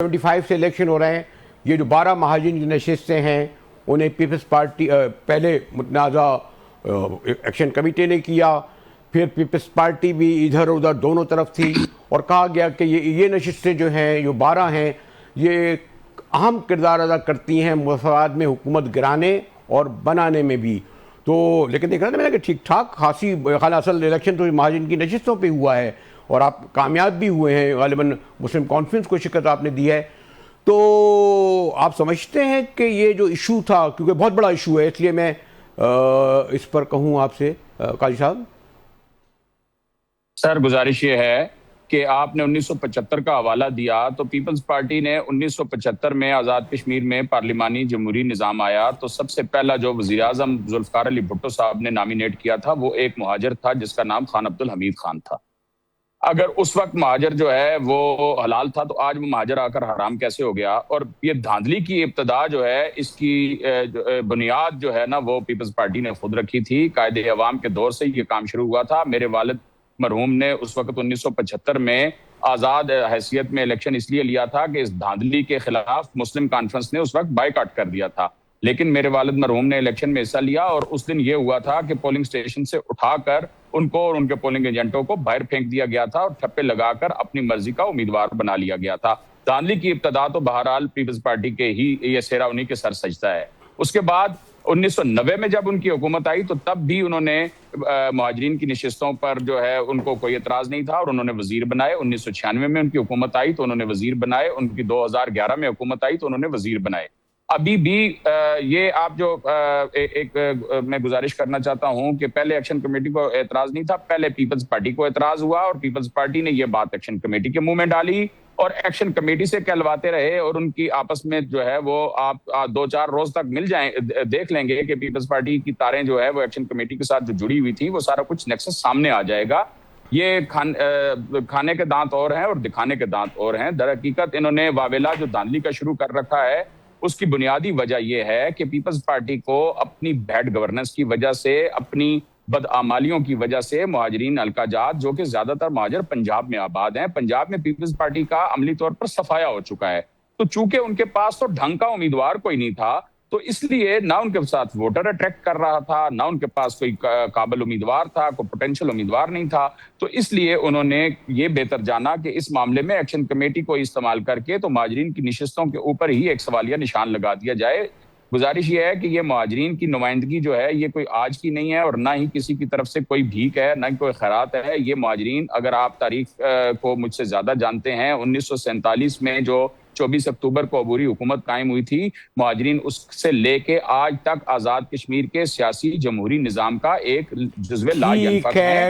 75 से इलेक्शन हो रहे हैं। ये जो 12 महाजन नशिस्तें हैं उन्हें पीपल्स पार्टी पहले मुतनाज़ा एक्शन कमेटी ने किया, फिर पीपल्स पार्टी भी इधर उधर दोनों तरफ थी और कहा गया कि ये नशिस्तें जो हैं, जो 12 हैं, ये अहम किरदार अदा करती हैं मफाद में हुकूमत गिराने और बनाने में भी। तो लेकिन देख रहा था मैंने कि ठीक ठाक खासी ख्याल असल इलेक्शन तो महाजन की नशिस्तों पे हुआ है और आप कामयाब भी हुए हैं। गालिबन मुस्लिम कॉन्फ्रेंस को शिकस्त आपने दी है। तो आप समझते हैं कि ये जो इशू था, क्योंकि बहुत बड़ा इशू है, इसलिए मैं इस पर कहूँ आपसे काजी साहब। सर, गुजारिश ये है कि आपने 1975 का हवाला दिया, तो पीपल्स पार्टी ने 1975 में आज़ाद कश्मीर में पार्लिमानी जमहूरी निज़ाम आया तो सबसे पहला जो वज़ीर आज़म जुल्फ़िकार अली भुट्टो साहब ने नॉमिनेट किया था वो एक मुहाजिर था जिसका नाम खान अब्दुल हमीद खान था। अगर उस वक्त महाजर जो है वो हलाल था तो आज वो महाजर आकर हराम कैसे हो गया? और ये धांधली की इब्तदा जो है इसकी बुनियाद जो है ना वो पीपल्स पार्टी ने खुद रखी थी। कायदे अवाम के दौर से ये काम शुरू हुआ था। मेरे वालिद मरहूम ने उस वक्त 1975 में आज़ाद हैसियत में इलेक्शन इसलिए लिया था कि इस धांधली के खिलाफ मुस्लिम कॉन्फ्रेंस ने उस वक्त बाइकआउट कर दिया था। लेकिन मेरे वालिद मरहूम ने इलेक्शन में हिस्सा लिया और उस दिन ये हुआ था कि पोलिंग स्टेशन से उठाकर उनको और उनके पोलिंग एजेंटों को बाहर फेंक दिया गया था और ठप्पे लगाकर अपनी मर्जी का उम्मीदवार बना लिया गया था। धांधली की इब्तदा तो बहरहाल पीपल्स पार्टी के ही ये सेहरा उन्हीं के सर सजता है। उसके बाद 1990 में जब उनकी हुकूमत आई तो तब भी उन्होंने मुहाजिरीन की नशिस्तों पर जो है उनको कोई एतराज नहीं था और उन्होंने वजीर बनाए। 1996 में उनकी हुकूमत आई तो उन्होंने वजीर बनाए। उनकी 2011 में हुकूमत आई तो उन्होंने वजीर बनाए। अभी भी ये आप जो मैं गुजारिश करना चाहता हूं कि पहले एक्शन कमेटी को एतराज नहीं था, पहले पीपल्स पार्टी को एतराज हुआ और पीपल्स पार्टी ने ये बात एक्शन कमेटी के मुंह में डाली और एक्शन कमेटी से कहलवाते रहे और उनकी आपस में जो है वो आप 2-4 रोज तक मिल जाए देख लेंगे कि पीपल्स पार्टी की तारें जो है वो एक्शन कमेटी के साथ जो जुड़ी हुई थी वो सारा कुछ नेक्सस सामने आ जाएगा। ये खाने के दांत और हैं और दिखाने के दांत और हैं। दर हकीकत इन्होंने वावेला जो धांधली का शुरू कर रखा है उसकी बुनियादी वजह यह है कि पीपल्स पार्टी को अपनी बैड गवर्नेंस की वजह से, अपनी बदआमालियों की वजह से मुहाजिरीन हल्का-जात जो कि ज्यादातर मुहाजिर पंजाब में आबाद हैं, पंजाब में पीपल्स पार्टी का अमली तौर पर सफाया हो चुका है। तो चूंकि उनके पास तो ढंग का उम्मीदवार कोई नहीं था तो इसलिए ना उनके साथ वोटर अट्रैक्ट कर रहा था, ना उनके पास कोई काबिल उम्मीदवार था, कोई पोटेंशियल उम्मीदवार नहीं था। तो इसलिए उन्होंने ये बेहतर जाना कि इस मामले में एक्शन कमेटी को इस्तेमाल करके तो मुहाजिरीन की नशिस्तों के ऊपर ही एक सवालिया निशान लगा दिया जाए। गुजारिश ये है कि ये मुहाजिरीन की नुमाइंदगी जो है ये कोई आज की नहीं है और ना ही किसी की तरफ से कोई भीख है, ना ही कोई खैरात है। ये मुहाजिरीन, अगर आप तारीख को मुझसे ज्यादा जानते हैं, 1947 में जो 24 अक्टूबर को अबूरी हुकूमत कायम हुई थी, मुहाजिरीन उससे लेके आज तक आजाद कश्मीर के सियासी जमहूरी निजाम का एक जुज़्वे ला यनफ़क है।